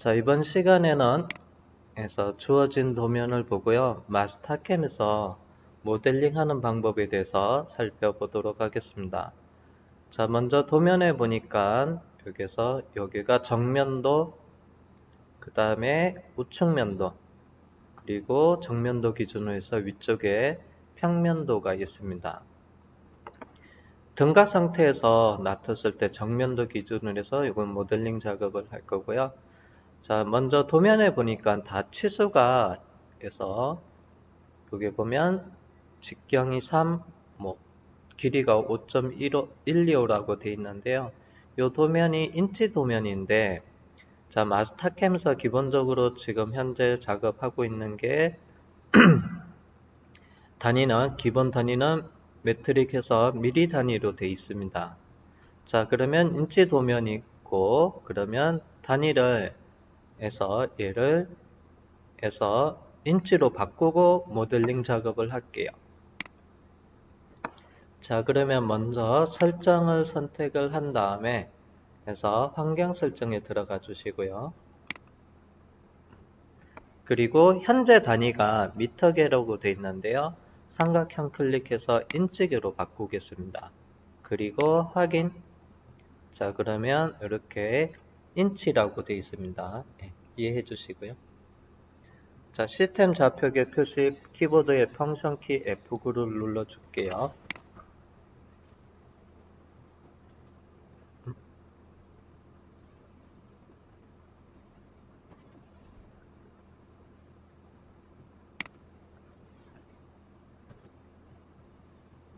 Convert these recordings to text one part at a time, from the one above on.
자, 이번 시간에는 주어진 도면을 보고요. 마스터캠에서 모델링 하는 방법에 대해서 살펴보도록 하겠습니다. 자, 먼저 도면에 보니까 여기가 정면도, 그 다음에 우측면도, 그리고 정면도 기준으로 해서 위쪽에 평면도가 있습니다. 등각 상태에서 놔뒀을 때 정면도 기준으로 해서 이건 모델링 작업을 할 거고요. 자, 먼저 도면에 보니까 다 치수가 해서 여기 보면 직경이 3, 길이가 5.125라고 되어 있는데요. 이 도면이 인치 도면인데, 자, 마스터캠에서 기본적으로 지금 현재 작업하고 있는 게 기본 단위는 메트릭해서 미리 단위로 되어 있습니다. 자, 그러면 인치 도면이 있고, 그러면 단위를 얘를 인치로 바꾸고 모델링 작업을 할게요. 자, 그러면 먼저 설정을 선택을 한 다음에 환경 설정에 들어가 주시고요. 그리고 현재 단위가 미터계라고 되어 있는데요. 삼각형 클릭해서 인치계로 바꾸겠습니다. 그리고 확인. 자, 그러면 이렇게 인치라고 되어 있습니다. 이해해 주시고요. 자, 시스템 좌표계 표시 키보드의 펑션키 F9를 눌러줄게요.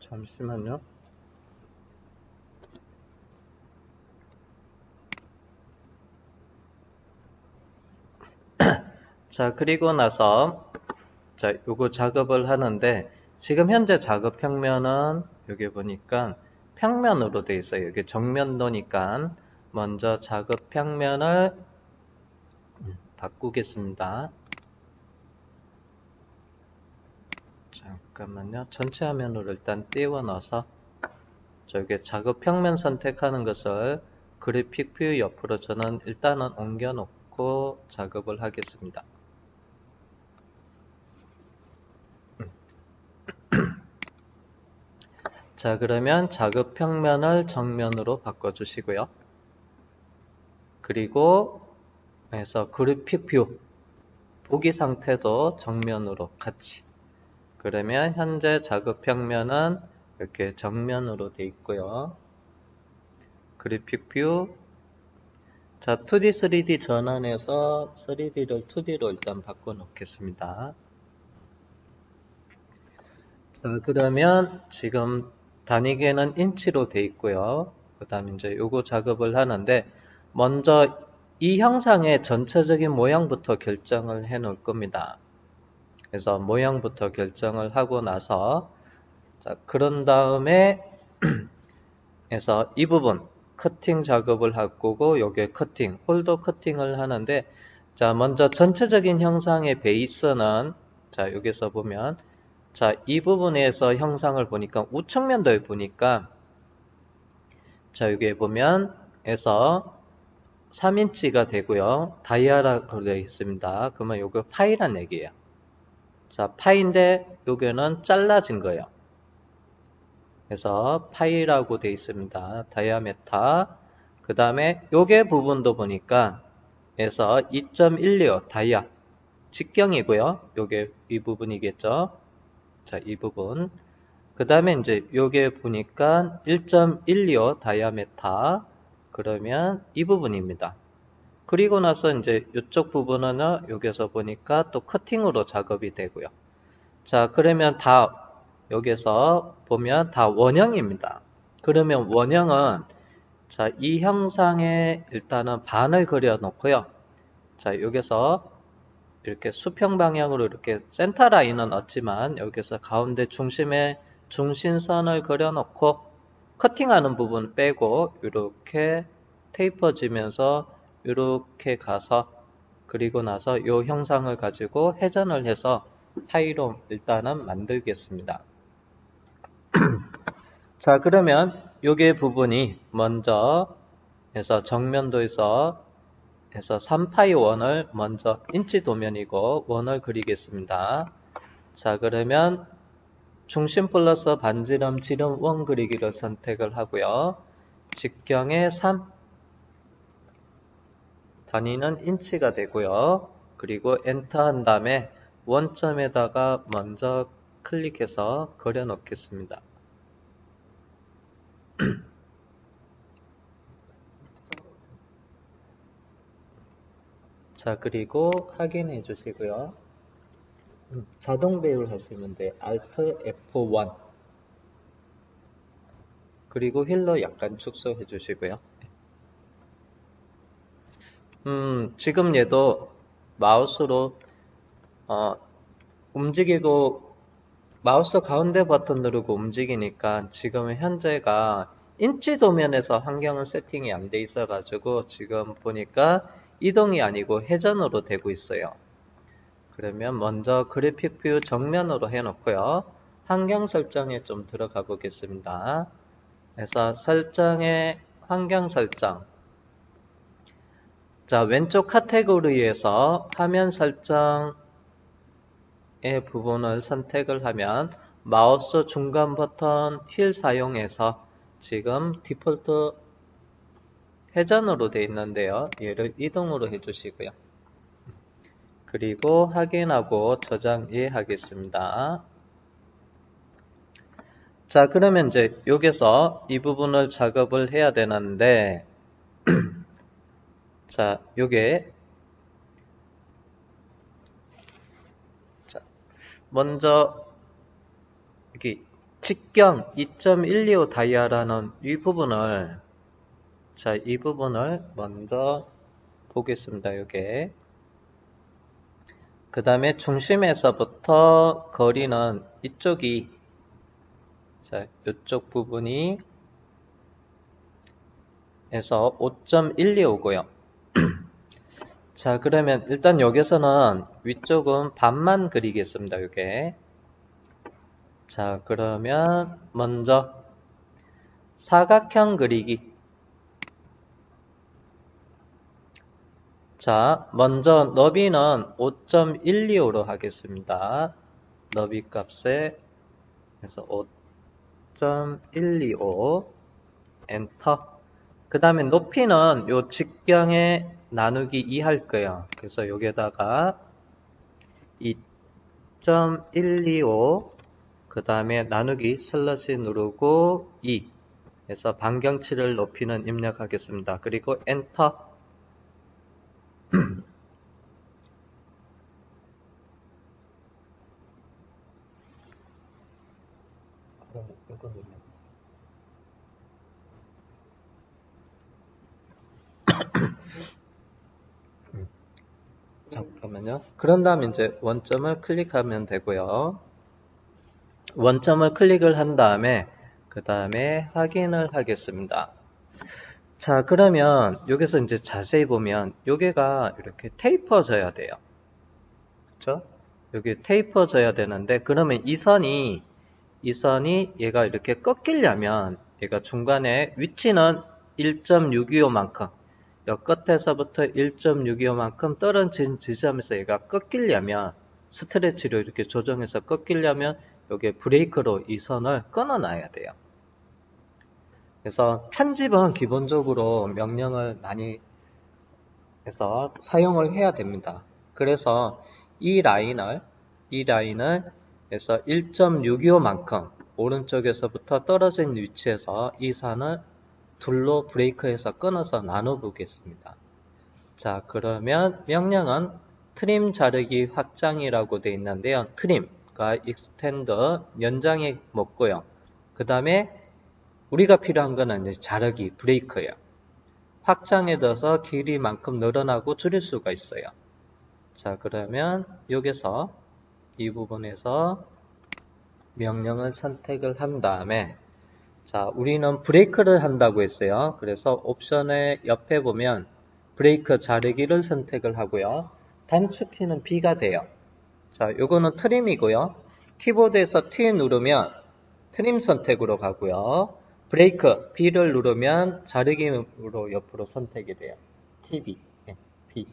잠시만요. 자, 그리고 나서 요거 작업을 하는데 지금 현재 작업 평면은 여기 보니까 평면으로 되어 있어요. 여기 정면도니까 먼저 작업 평면을 바꾸겠습니다. 잠깐만요. 전체 화면으로 일단 띄워 넣어서 저기 작업 평면 선택하는 것을 그래픽 뷰 옆으로 저는 일단은 옮겨 놓고 작업을 하겠습니다. 자, 그러면 작업 평면을 정면으로 바꿔주시고요. 그리고 그래픽 뷰 보기 상태도 정면으로 같이. 그러면 현재 작업 평면은 이렇게 정면으로 되어 있고요. 그래픽 뷰. 자, 2D, 3D 전환해서 3D를 2D로 일단 바꿔 놓겠습니다. 자, 그러면 지금 단위계는 인치로 되어 있고요. 그 다음에 이제 요거 작업을 하는데, 먼저 이 형상의 전체적인 모양부터 결정을 해 놓을 겁니다. 그래서 모양부터 결정을 하고 나서, 자, 그런 다음에, 이 부분, 커팅 작업을 할 거고, 요게 커팅, 홀더 커팅을 하는데, 자, 먼저 전체적인 형상의 베이스는, 자, 여기서 보면, 자, 이 부분에서 형상을 보니까 우측면도에 보니까 자, 여기에 보면 3인치가 되고요. 다이아라고 되어 있습니다. 그러면 요거 파이란 얘기예요. 자, 파인데 요거는 잘라진 거예요. 그래서 파이라고 되어 있습니다. 다이아메타. 그 다음에 요게 부분도 보니까 2.12 다이아 직경이고요. 요게 이 부분이겠죠. 자, 이 부분. 그 다음에 이제 요게 보니까 1.125 다이아메타. 그러면 이 부분입니다. 그리고 나서 이제 이쪽 부분은 여기서 보니까 또 커팅으로 작업이 되고요. 자, 그러면 여기서 보면 다 원형입니다. 그러면 원형은 자, 이 형상에 일단은 반을 그려 놓고요. 자, 여기서 이렇게 수평 방향으로 이렇게 센터 라인은 없지만 여기서 가운데 중심에 중심선을 그려놓고 커팅하는 부분 빼고 이렇게 테이퍼지면서 이렇게 가서 그리고 나서 이 형상을 가지고 회전을 해서 파이로 일단은 만들겠습니다. 자, 그러면 요게 부분이 먼저 정면도에서 해서 3파이 원을 먼저 인치 도면이고 원을 그리겠습니다. 자, 그러면 중심 플러스 반지름 지름 원 그리기를 선택을 하고요. 직경의 3, 단위는 인치가 되고요. 그리고 엔터 한 다음에 원점에다가 먼저 클릭해서 그려 놓겠습니다. 자, 그리고 확인해 주시고요. 자동 배열 하시면 돼요. Alt F1. 그리고 휠로 약간 축소해 주시고요. 지금 얘도 마우스로 움직이고 마우스 가운데 버튼 누르고 움직이니까 지금 현재가 인치 도면에서 환경은 세팅이 안 돼 있어 가지고 지금 보니까 이동이 아니고 회전으로 되고 있어요. 그러면 먼저 그래픽 뷰 정면으로 해 놓고요. 환경 설정에 좀 들어가 보겠습니다. 그래서 설정에 환경 설정. 자, 왼쪽 카테고리에서 화면 설정의 부분을 선택을 하면 마우스 중간 버튼 휠 사용해서 지금 디폴트 회전으로 되어 있는데요. 얘를 이동으로 해주시고요. 그리고 확인하고 저장 하겠습니다. 자, 그러면 이제 여기서 이 부분을 작업을 해야 되는데 자, 요게 자, 먼저 여기 직경 2.125 다이아라는 이 부분을 자, 이 부분을 먼저 보겠습니다. 요게 그 다음에 중심에서부터 거리는 이쪽이 자, 이쪽 부분이 해서 5.125고요. 자, 그러면 일단 여기서는 위쪽은 반만 그리겠습니다. 요게 자, 그러면 먼저 사각형 그리기. 자, 먼저 너비는 5.125로 하겠습니다. 너비 값에 그래서 5.125 엔터. 그 다음에 높이는 요 직경에 나누기 2 할 거예요. 그래서 여기에다가 2.125 그 다음에 나누기 슬러시 누르고 2 해서 반경치를 높이는 입력하겠습니다. 그리고 엔터. 잠깐만요. 그런 다음에 이제 원점을 클릭하면 되고요. 원점을 클릭을 한 다음에 그 다음에 확인을 하겠습니다. 자, 그러면 여기서 이제 자세히 보면 여기가 이렇게 테이퍼져야 돼요. 그렇죠? 여기 테이퍼져야 되는데 그러면 이 선이 얘가 이렇게 꺾이려면 얘가 중간에 위치는 1.625만큼 여 끝에서부터 1.625만큼 떨어진 지점에서 얘가 꺾이려면 스트레치로 이렇게 조정해서 꺾이려면 여기 브레이크로 이 선을 끊어놔야 돼요. 그래서 편집은 기본적으로 명령을 많이 해서 사용을 해야 됩니다. 그래서 이 라인을 해서 1.625만큼 오른쪽에서부터 떨어진 위치에서 이 선을 둘로 브레이크해서 끊어서 나눠 보겠습니다. 자, 그러면 명령은 트림 자르기 확장이라고 되어 있는데요. 트림과 익스텐더 연장이 먹고요. 그 다음에 우리가 필요한 거는 이제 자르기 브레이크예요. 확장에 들어서 길이만큼 늘어나고 줄일 수가 있어요. 자, 그러면 여기서 이 부분에서 명령을 선택을 한 다음에 자, 우리는 브레이크를 한다고 했어요. 그래서 옵션의 옆에 보면 브레이크 자르기를 선택을 하고요. 단축키는 B가 돼요. 자, 요거는 트림이고요. 키보드에서 T 누르면 트림 선택으로 가고요. 브레이크 B를 누르면 자르기로 옆으로 선택이 돼요. TB. B.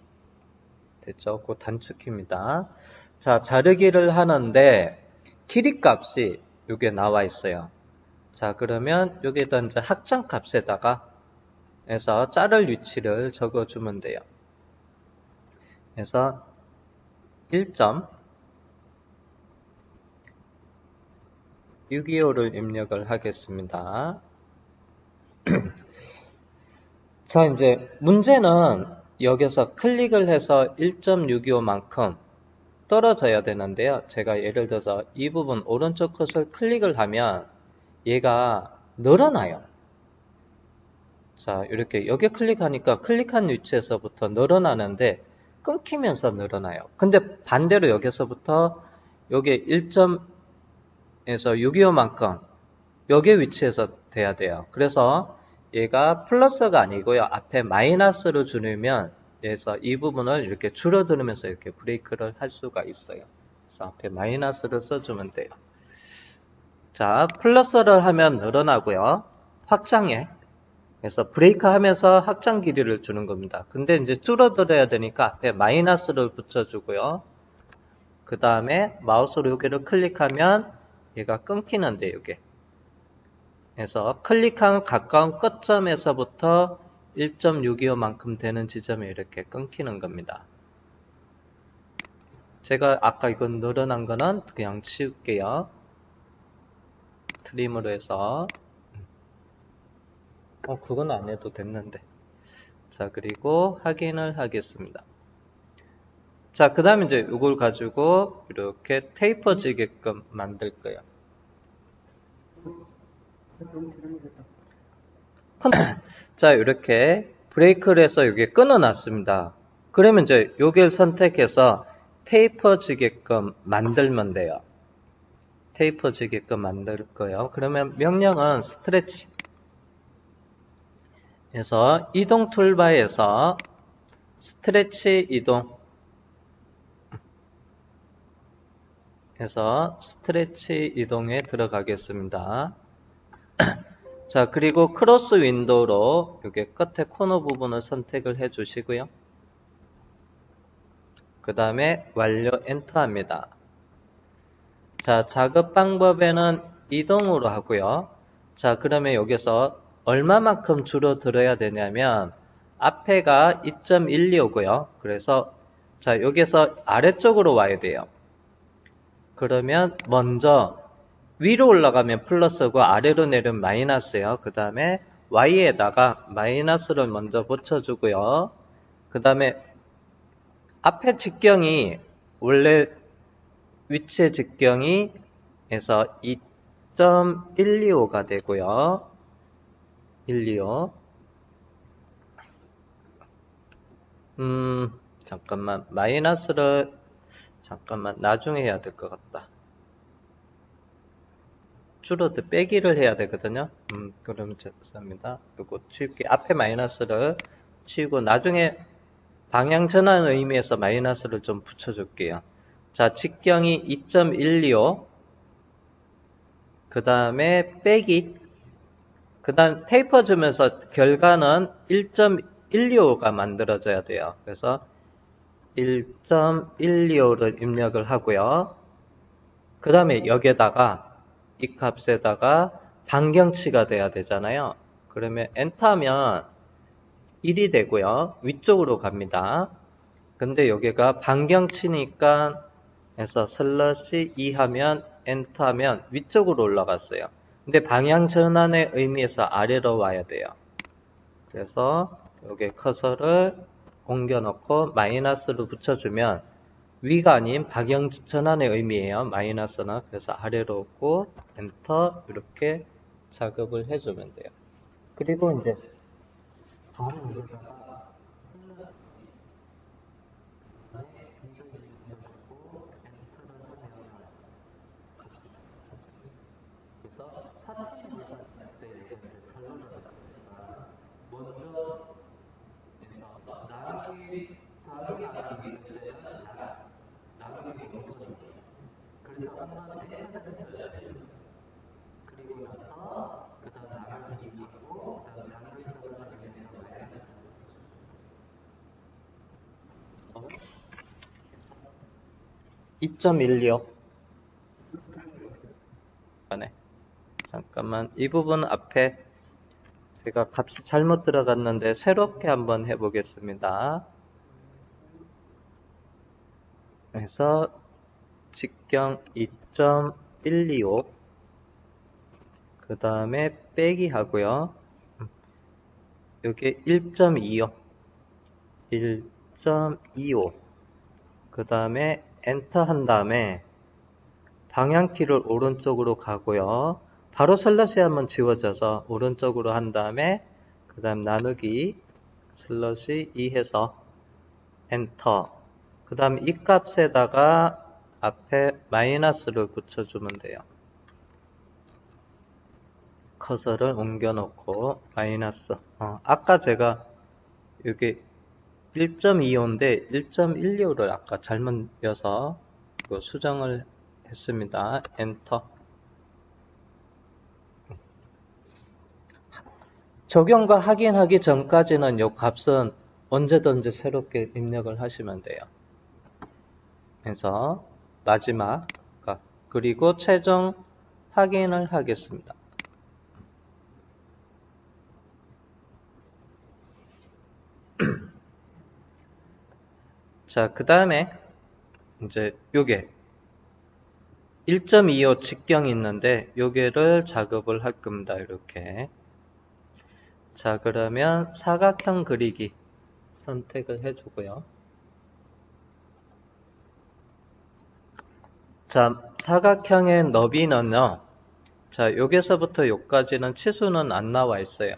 됐죠? 그 단축키입니다. 자, 자르기를 하는데 길이 값이 이게 나와 있어요. 자, 그러면 여기다 이제 확장 값에다가 해서 자를 위치를 적어주면 돼요. 그래서 1.625를 입력을 하겠습니다. 자, 이제 문제는 여기서 클릭을 해서 1.625만큼 떨어져야 되는데요. 제가 예를 들어서 이 부분 오른쪽 컷을 클릭을 하면 얘가 늘어나요. 자, 이렇게 여기 클릭하니까 클릭한 위치에서부터 늘어나는데 끊기면서 늘어나요. 근데 반대로 여기서부터 여기 1점에서 625만큼 여기 위치에서 돼야 돼요. 그래서 얘가 플러스가 아니고요. 앞에 마이너스를 주면 그래서 이 부분을 이렇게 줄어들으면서 이렇게 브레이크를 할 수가 있어요. 그래서 앞에 마이너스를 써주면 돼요. 자, 플러스를 하면 늘어나고요. 확장해. 그래서 브레이크 하면서 확장 길이를 주는 겁니다. 근데 이제 줄어들어야 되니까 앞에 마이너스를 붙여주고요. 그 다음에 마우스로 여기를 클릭하면 얘가 끊기는데 이게. 그래서 클릭한 가까운 끝점에서부터 1.625만큼 되는 지점에 이렇게 끊기는 겁니다. 제가 아까 이건 늘어난 거는 그냥 치울게요. 트림으로 해서 그건 안 해도 됐는데. 자, 그리고 확인을 하겠습니다. 자, 그 다음에 이제 이걸 가지고 이렇게 테이퍼지게끔 만들 거예요. 자, 이렇게 브레이크를 해서 여기 끊어놨습니다. 그러면 이제 여기를 선택해서 테이퍼지게끔 만들면 돼요. 테이퍼지게끔 만들 거예요. 그러면 명령은 스트레치 해서 이동 툴바에서 스트레치 이동 해서 스트레치 이동에 들어가겠습니다. 자, 그리고 크로스 윈도우로 여기 끝에 코너 부분을 선택을 해 주시고요. 그 다음에 완료 엔터 합니다. 자, 작업 방법에는 이동으로 하고요. 자, 그러면 여기서 얼마만큼 줄어들어야 되냐면 앞에가 2.125고요. 그래서 자, 여기서 아래쪽으로 와야 돼요. 그러면 먼저 위로 올라가면 플러스고 아래로 내리면 마이너스예요. 그 다음에 Y에다가 마이너스를 먼저 붙여주고요. 그 다음에 앞에 직경이 원래 위치의 직경이 해서 2.125가 되고요. 125. 잠깐만 마이너스를 잠깐만 나중에 해야 될 것 같다. 줄어들 빼기를 해야 되거든요. 그러면 죄송합니다. 이거 치울게. 앞에 마이너스를 치우고 나중에 방향 전환 의미에서 마이너스를 좀 붙여줄게요. 자, 직경이 2.125. 그 다음에 빼기. 그 다음 테이퍼 주면서 결과는 1.125가 만들어져야 돼요. 그래서 1.125를 입력을 하고요. 그 다음에 여기에다가 이 값에다가 반경치가 돼야 되잖아요. 그러면 엔터하면 1이 되고요. 위쪽으로 갑니다. 근데 여기가 반경치니까 해서 슬러시 2 하면 엔터하면 위쪽으로 올라갔어요. 근데 방향 전환의 의미에서 아래로 와야 돼요. 그래서 여기 커서를 옮겨 놓고 마이너스를 붙여주면 위가 아닌 방향 전환의 의미예요. 마이너스는. 그래서 아래로 오고 엔터 이렇게 작업을 해주면 돼요. 그리고 이제 바로 여기다가 그래서 4층 계산할 때 이게 결론을 먼저 해서 나누기 더하기 나누기 있을 때는 나누기 멈춰줘요. 그래서 한번 엔터를 해줘야 돼요. 그리고 나서 그 다음 나누기 하고 그 다음 나누기 적으로 의해서 마이너스. 2.125. 잠깐만, 이 부분 앞에 제가 값이 잘못 들어갔는데 새롭게 한번 해보겠습니다. 그래서 직경 2.125, 그 다음에 빼기 하고요. 여기 1.25, 1.25, 그 다음에 엔터 한 다음에 방향키를 오른쪽으로 가고요. 바로 슬러시 한번 지워져서 오른쪽으로 한 다음에 그 다음 나누기 슬러시 2 해서 엔터. 그 다음 이 값에다가 앞에 마이너스를 붙여주면 돼요. 커서를 옮겨 놓고 마이너스. 아까 제가 여기 1.25인데 1.15를 아까 잘못 넣어서 수정을 했습니다. 엔터. 적용과 확인하기 전까지는 이 값은 언제든지 새롭게 입력을 하시면 돼요. 그래서 마지막 값, 그리고 최종 확인을 하겠습니다. 자, 그 다음에 이제 요게 1.25 직경이 있는데 요게를 작업을 할 겁니다. 이렇게. 자, 그러면 사각형 그리기 선택을 해주고요. 자, 사각형의 너비는요. 자, 여기서부터 여기까지는 치수는 안 나와 있어요.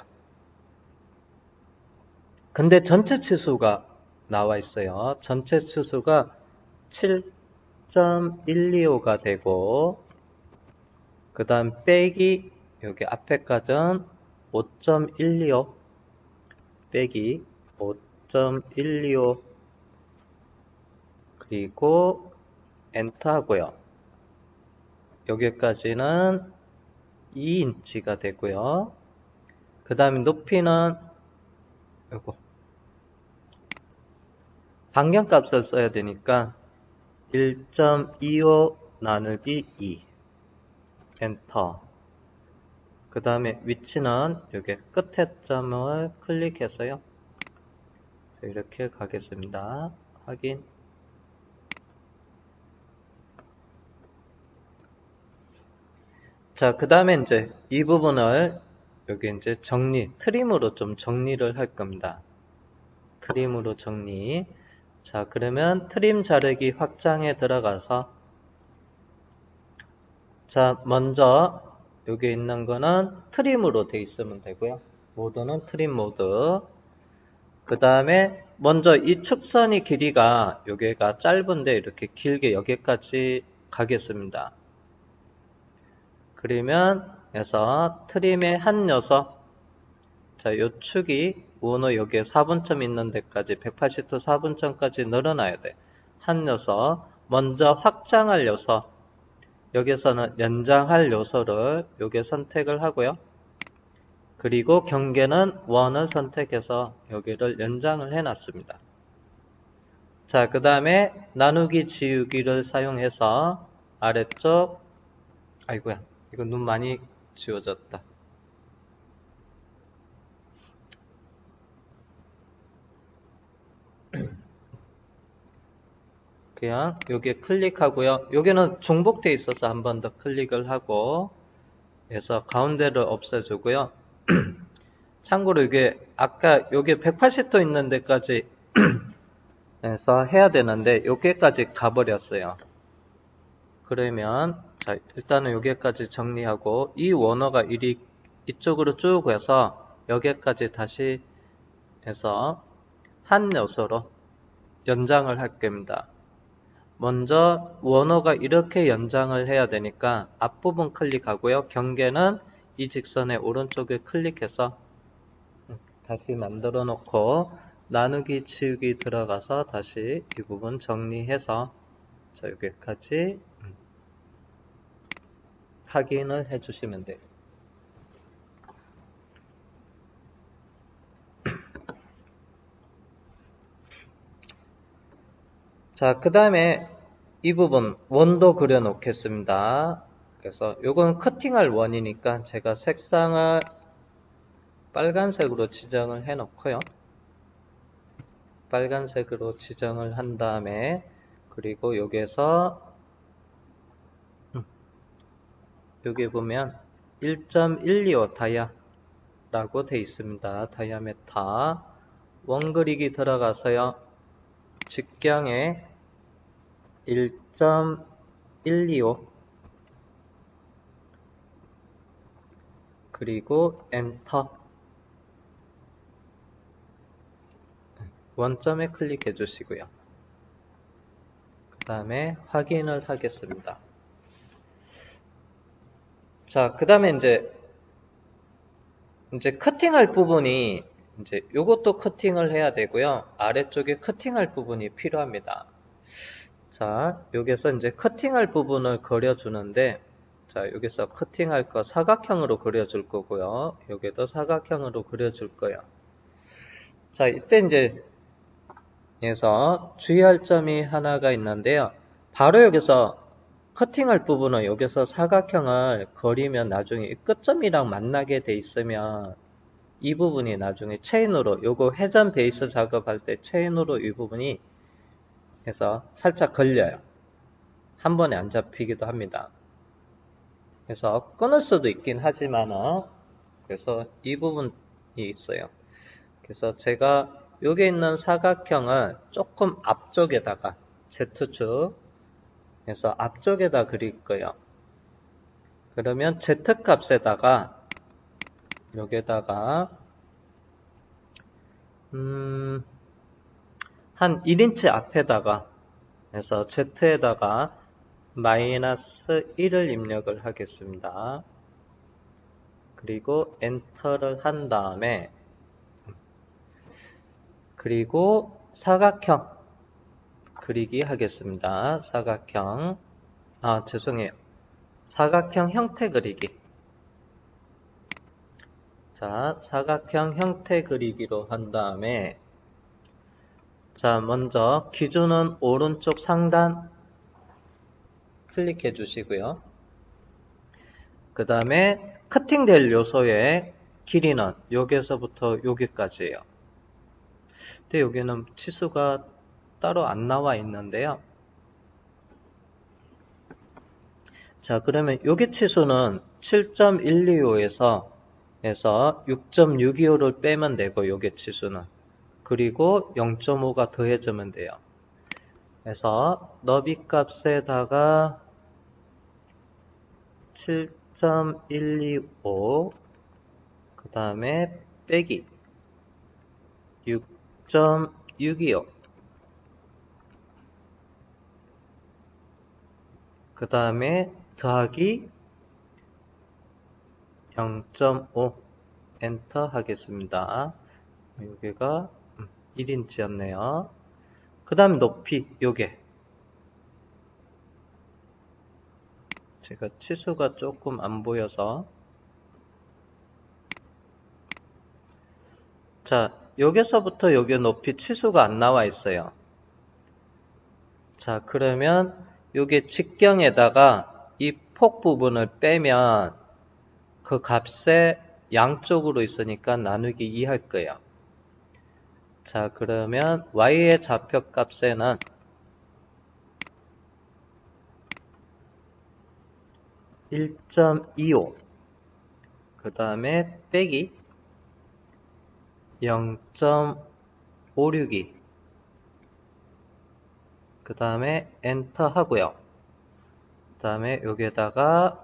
근데 전체 치수가 나와 있어요. 전체 치수가 7.125가 되고, 그 다음 빼기 여기 앞에까지는 5.125 빼기 5.125 그리고 엔터 하고요. 여기까지는 2인치가 되고요. 그 다음에 높이는 요거 반경값을 써야 되니까 1.25 나누기 2 엔터. 그 다음에 위치는 여기 끝에 점을 클릭해서요. 이렇게 가겠습니다. 확인. 자, 그 다음에 이제 이 부분을 여기 이제 트림으로 좀 정리를 할 겁니다. 트림으로 정리. 자, 그러면 트림 자르기 확장에 들어가서 자, 먼저 여기 있는 거는 트림으로 돼 있으면 되고요. 모드는 트림 모드. 그 다음에 먼저 이 축선이 길이가 여기가 짧은데 이렇게 길게 여기까지 가겠습니다. 그러면 해서 트림의 한 녀석, 자, 요 축이 원호 여기에 4분점 있는 데까지 180도 4분점까지 늘어나야 돼. 한 녀석, 먼저 확장할 요소, 여기서는 연장할 요소를 여기에 선택을 하고요. 그리고 경계는 원을 선택해서 여기를 연장을 해놨습니다. 자, 그 다음에 나누기 지우기를 사용해서 아래쪽, 아이고야, 이거 눈 많이 지워졌다. 그냥 여기에 클릭하고요. 여기는 중복되어 있어서 한 번 더 클릭을 하고 해서 가운데를 없애주고요. 참고로 이게 아까 여기 180도 있는 데까지 해서 해야 되는데 여기까지 가버렸어요. 그러면 자, 일단은 여기까지 정리하고 이 원어가 이쪽으로 쭉 해서 여기까지 다시 해서 한 요소로 연장을 할 겁니다. 먼저 원어가 이렇게 연장을 해야 되니까 앞부분 클릭하고요. 경계는 이 직선의 오른쪽에 클릭해서 다시 만들어 놓고 나누기 지우기 들어가서 다시 이 부분 정리해서 자, 여기까지 확인을 해주시면 돼요. 자, 그 다음에 이 부분 원도 그려 놓겠습니다. 그래서 요건 커팅할 원이니까 제가 색상을 빨간색으로 지정을 해 놓고요. 빨간색으로 지정을 한 다음에 그리고 여기에서 여기 보면 1.125 다이아 라고 되어 있습니다. 다이아메타 원그릭이 들어가서요. 직경에 1.125 그리고 엔터 원점에 클릭해 주시고요. 그 다음에 확인을 하겠습니다. 자, 그 다음에 이제 커팅할 부분이 요것도 커팅을 해야 되고요. 아래쪽에 커팅할 부분이 필요합니다. 자, 여기서 이제 커팅할 부분을 그려주는데, 자, 여기서 커팅할 거 사각형으로 그려줄 거고요. 여기도 사각형으로 그려줄 거예요. 자, 이때 이제 여기서 주의할 점이 하나가 있는데요. 바로 여기서 커팅할 부분은 여기서 사각형을 그리면 나중에 끝점이랑 만나게 돼 있으면 이 부분이 나중에 체인으로 요거 회전 베이스 작업할 때 체인으로 이 부분이 해서 살짝 걸려요. 한 번에 안 잡히기도 합니다. 그래서 끊을 수도 있긴 하지만은 그래서 이 부분이 있어요. 그래서 제가 여기 있는 사각형을 조금 앞쪽에다가 Z축 해서 앞쪽에다 그릴 거예요. 그러면 Z값에다가 여기에다가 한 1인치 앞에다가 해서 Z에다가 마이너스 1을 입력을 하겠습니다. 그리고 엔터를 한 다음에 그리고 사각형 그리기 하겠습니다. 사각형 죄송해요. 사각형 형태 그리기. 자, 사각형 형태 그리기로 한 다음에 자, 먼저 기준은 오른쪽 상단 클릭해 주시고요. 그 다음에 커팅될 요소의 길이는 여기서부터 여기까지예요. 근데 여기는 치수가 따로 안 나와 있는데요. 자, 그러면 여기 치수는 7.125에서 6.625를 빼면 되고 여기 치수는 그리고 0.5가 더해지면 돼요. 그래서 너비 값에다가 7.125 그 다음에 빼기 6.625 그 다음에 더하기 0.5 엔터 하겠습니다. 여기가 1인치였네요. 그 다음에 높이 요게 제가 치수가 조금 안 보여서 자, 여기서부터 여기 높이 치수가 안 나와 있어요. 자, 그러면 여기 직경에다가 이 폭 부분을 빼면 그 값에 양쪽으로 있으니까 나누기 2 할 거예요. 자, 그러면 y의 좌표값에는 1.25 그 다음에 빼기 0.562 그 다음에 엔터 하고요. 그 다음에 여기에다가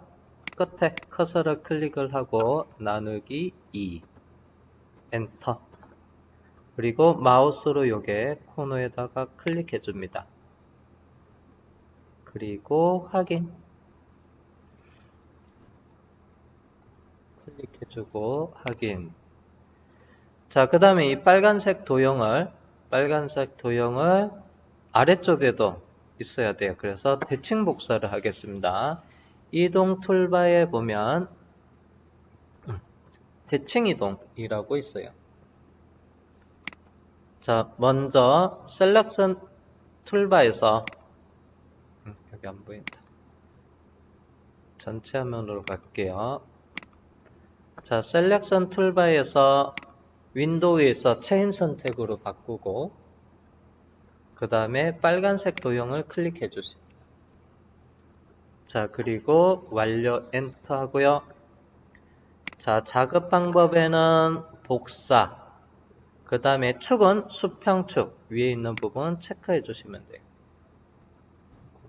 끝에 커서를 클릭을 하고 나누기 2 엔터 그리고 마우스로 요게 코너에다가 클릭해 줍니다. 그리고 확인 클릭해 주고 확인. 자, 그 다음에 이 빨간색 도형을 아래쪽에도 있어야 돼요. 그래서 대칭 복사를 하겠습니다. 이동 툴바에 보면 대칭 이동이라고 있어요. 자, 먼저 셀렉션 툴바에서 여기 안 보인다. 전체 화면으로 갈게요. 자, 셀렉션 툴바에서 윈도우에서 체인 선택으로 바꾸고 그 다음에 빨간색 도형을 클릭해 주십니다. 자, 그리고 완료 엔터 하고요. 자, 작업 방법에는 복사, 그 다음에 축은 수평축 위에 있는 부분 체크해 주시면 돼요.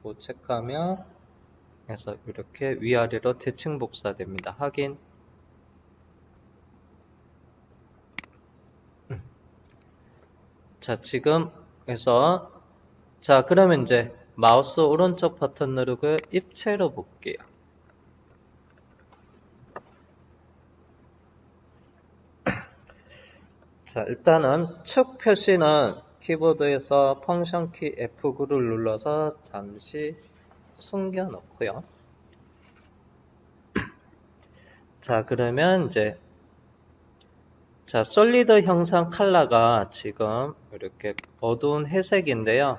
그거 체크하면 해서 이렇게 위아래로 대칭 복사됩니다. 확인. 자, 지금 해서 자, 그러면 이제 마우스 오른쪽 버튼 누르고 입체로 볼게요. 자, 일단은 축 표시는 키보드에서 펑션 키 F9를 눌러서 잠시 숨겨 놓고요. 자, 그러면 이제 자, 솔리드 형상 컬러가 지금 이렇게 어두운 회색인데요.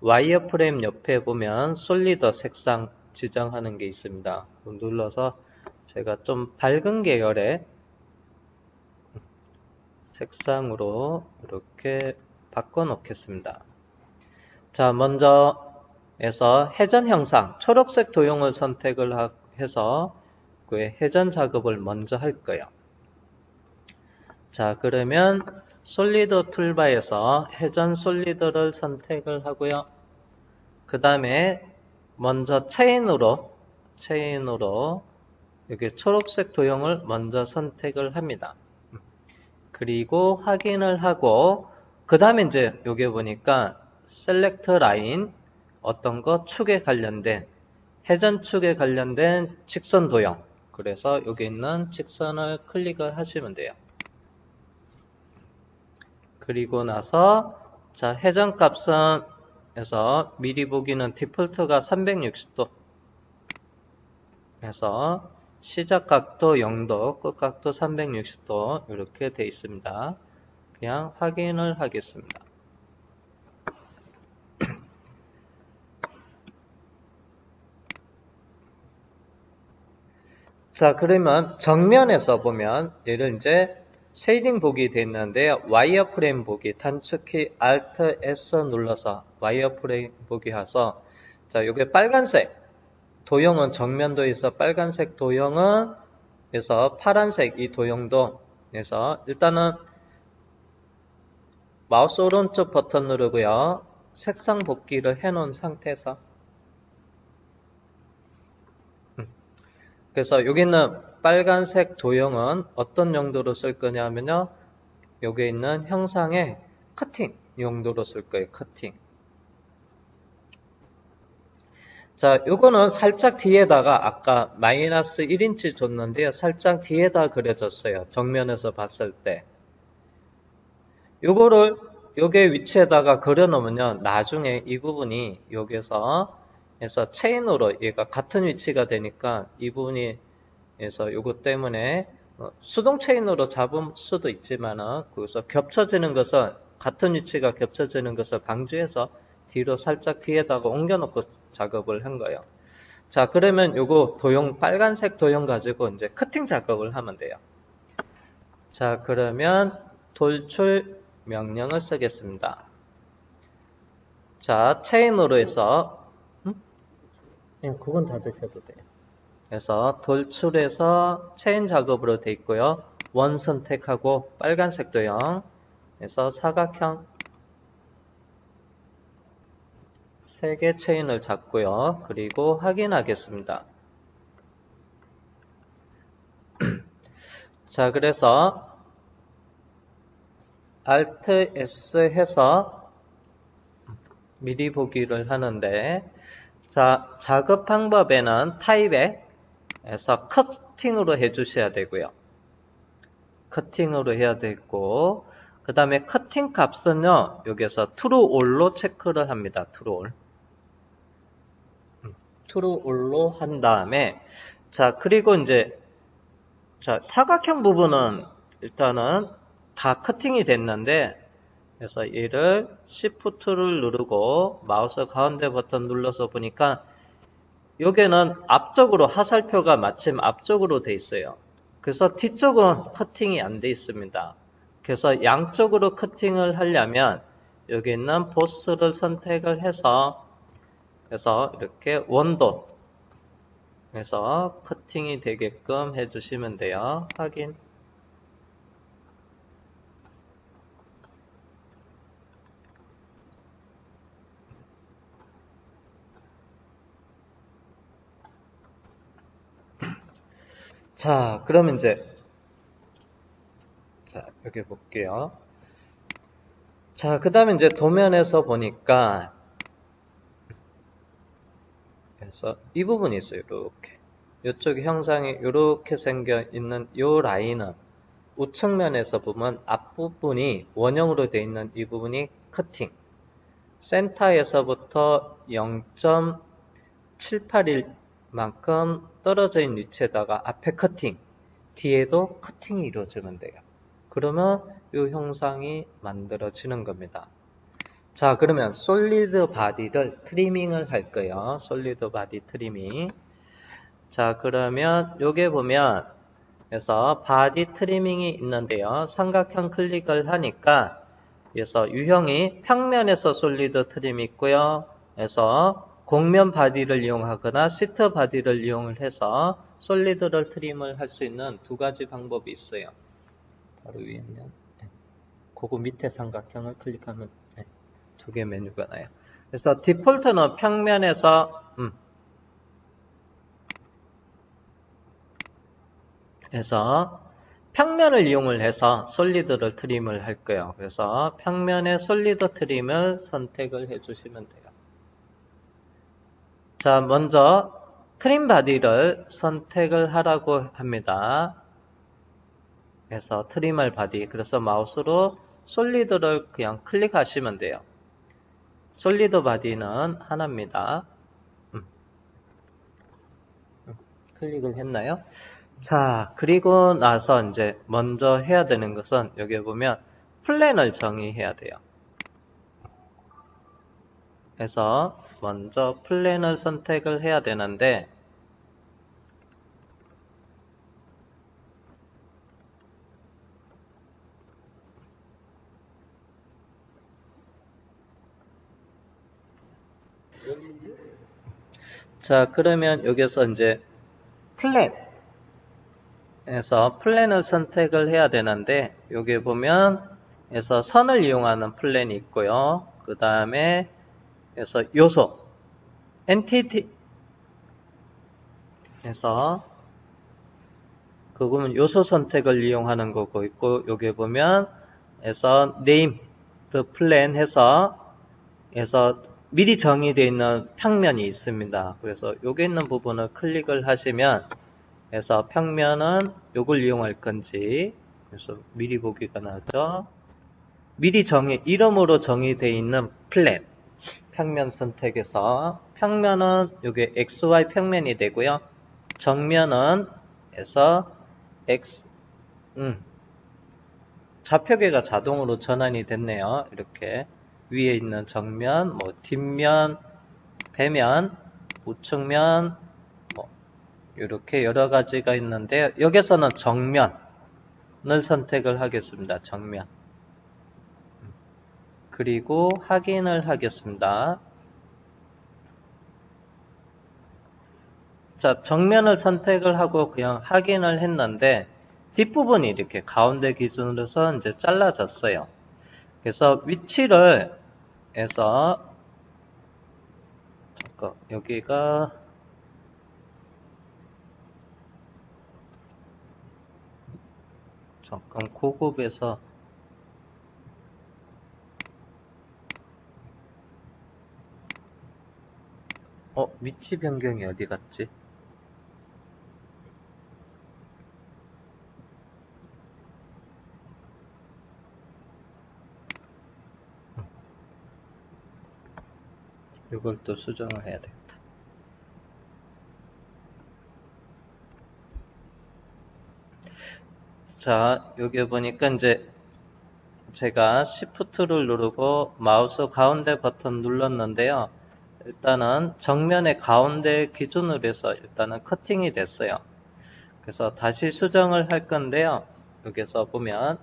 와이어프레임 옆에 보면 솔리드 색상 지정하는 게 있습니다. 눌러서 제가 좀 밝은 계열의 색상으로 이렇게 바꿔 놓겠습니다. 자, 먼저 해서 회전 형상 초록색 도형을 선택을 해서 그 회전 작업을 먼저 할 거예요. 자, 그러면 솔리드 툴바에서 회전 솔리드를 선택을 하고요. 그 다음에 먼저 체인으로 여기 초록색 도형을 먼저 선택을 합니다. 그리고 확인을 하고 그 다음에 이제 여기 보니까 셀렉트 라인 어떤 거 축에 관련된 회전 축에 관련된 직선 도형, 그래서 여기 있는 직선을 클릭을 하시면 돼요. 그리고 나서 자, 회전 값은 해서 미리 보기는 디폴트가 360도 해서 시작 각도 0도, 끝 각도 360도 이렇게 되어 있습니다. 그냥 확인을 하겠습니다. 자, 그러면 정면에서 보면 얘를 이제 쉐이딩 보기 되어 있는데요. 와이어프레임 보기 단축키 Alt S 눌러서 와이어프레임 보기 해서 자, 요게 빨간색 도형은 정면도에서 빨간색 도형은 그래서 파란색 이 도형도 그래서 일단은 마우스 오른쪽 버튼 누르고요. 색상 복귀를 해 놓은 상태에서 그래서 여기 있는 빨간색 도형은 어떤 용도로 쓸 거냐면요. 여기 있는 형상의 커팅 용도로 쓸 거예요. 커팅. 자, 요거는 살짝 뒤에다가 아까 마이너스 1인치 줬는데요. 살짝 뒤에다 그려졌어요. 정면에서 봤을 때. 요거를 요게 위치에다가 그려놓으면요. 나중에 이 부분이 여기서 해서 체인으로 얘가 같은 위치가 되니까 이 부분이 해서 요거 때문에 수동 체인으로 잡을 수도 있지만은 거기서 겹쳐지는 것을 같은 위치가 겹쳐지는 것을 방지해서 뒤로 살짝 뒤에다가 옮겨놓고 작업을 한 거예요. 자, 그러면 요거 도형 빨간색 도형 가지고 이제 커팅 작업을 하면 돼요. 자, 그러면 돌출 명령을 쓰겠습니다. 자, 체인으로 해서 그건 다 드셔도 돼요. 그래서 돌출해서 체인 작업으로 되어 있고요. 원 선택하고 빨간색 도형 그래서 사각형 3개 체인을 잡고요. 그리고 확인하겠습니다. 자, 그래서 Alt S 해서 미리 보기를 하는데 자, 작업 방법에는 타입에서 커팅으로 해주셔야 되고요. 커팅으로 해야 되고 그 다음에 커팅 값은요. 여기서 True All로 체크를 합니다. True All. True All로 한 다음에 자, 그리고 이제 자, 사각형 부분은 일단은 다 커팅이 됐는데 그래서 얘를 Shift를 누르고 마우스 가운데 버튼 눌러서 보니까 여기는 앞쪽으로 하살표가 마침 앞쪽으로 돼 있어요. 그래서 뒤쪽은 커팅이 안 돼 있습니다. 그래서 양쪽으로 커팅을 하려면 여기 있는 보스를 선택을 해서 그래서 이렇게 원도 해서 커팅이 되게끔 해주시면 돼요. 확인. 자, 그러면 이제 자, 여기 볼게요. 자, 그 다음에 이제 도면에서 보니까 그래서 이 부분이 있어요. 이렇게. 이쪽 형상이 이렇게 생겨 있는 이 라인은 우측면에서 보면 앞부분이 원형으로 되어 있는 이 부분이 커팅. 센터에서부터 0.781만큼 떨어져 있는 위치에다가 앞에 커팅, 뒤에도 커팅이 이루어지면 돼요. 그러면 이 형상이 만들어지는 겁니다. 자, 그러면 솔리드 바디를 트리밍을 할 거예요. 솔리드 바디 트리밍. 자, 그러면 요게 보면 그래서 바디 트리밍이 있는데요. 삼각형 클릭을 하니까 그래서 유형이 평면에서 솔리드 트림이 있고요. 그래서 곡면 바디를 이용하거나 시트 바디를 이용을 해서 솔리드를 트림을 할 수 있는 두 가지 방법이 있어요. 바로 위에 있는 그거 밑에 삼각형을 클릭하면 두 개 메뉴가 나요. 그래서 디폴트는 평면에서 해서 평면을 이용을 해서 솔리드를 트림을 할 거예요. 그래서 평면의 솔리드 트림을 선택을 해주시면 돼요. 자, 먼저 트림 바디를 선택을 하라고 합니다. 그래서 트림할 바디. 그래서 마우스로 솔리드를 그냥 클릭하시면 돼요. 솔리드 바디는 하나입니다. 클릭을 했나요? 자, 그리고 나서 이제 먼저 해야 되는 것은 여기 보면 플랜을 정의해야 돼요. 그래서 먼저 플랜을 선택을 해야 되는데 자, 그러면 여기서 이제 플랜에서 플랜을 선택을 해야 되는데 여기 보면 그래서 선을 이용하는 플랜이 있고요. 그 다음에 그래서 요소 엔티티 에서 그거는 요소 선택을 이용하는 거고 있고 여기 보면 그래서 name the plan 해서 미리 정의되어 있는 평면이 있습니다. 그래서 여기 있는 부분을 클릭을 하시면 그래서 평면은 요걸 이용할 건지 그래서 미리 보기가 나오죠. 미리 이름으로 정의되어 있는 플랜 평면 선택해서 평면은 요게 XY 평면이 되고요. 정면은 해서 X 좌표계가 자동으로 전환이 됐네요. 이렇게 위에 있는 정면, 뭐 뒷면, 배면, 우측면, 뭐 이렇게 여러 가지가 있는데 여기서는 정면을 선택을 하겠습니다. 정면. 그리고 확인을 하겠습니다. 자, 정면을 선택을 하고 그냥 확인을 했는데 뒷부분이 이렇게 가운데 기준으로서 이제 잘라졌어요. 그래서 위치를 해서 잠깐 여기가 잠깐 고급에서 위치 변경이 어디 갔지? 이걸 또 수정을 해야 되겠다. 자, 여기 보니까 이제 제가 Shift를 누르고 마우스 가운데 버튼 눌렀는데요. 일단은 정면의 가운데 기준으로 해서 일단은 커팅이 됐어요. 그래서 다시 수정을 할 건데요. 여기서 보면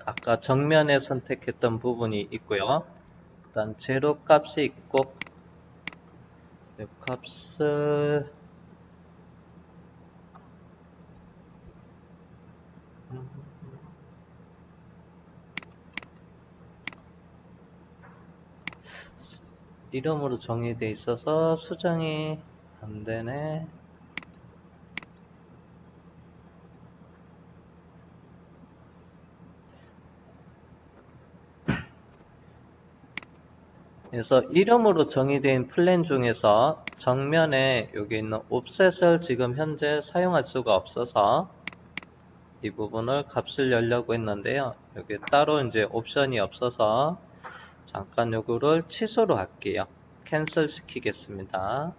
아까 정면에 선택했던 부분이 있고요. 일단 제로 값이 있고 이 값을 이름으로 정의되어 있어서 수정이 안 되네. 그래서 이름으로 정의된 플랜 중에서 정면에 여기 있는 옵셋을 지금 현재 사용할 수가 없어서 이 부분을 값을 열려고 했는데요. 여기 따로 이제 옵션이 없어서 잠깐 요거를 취소로 할게요. 캔슬 시키겠습니다.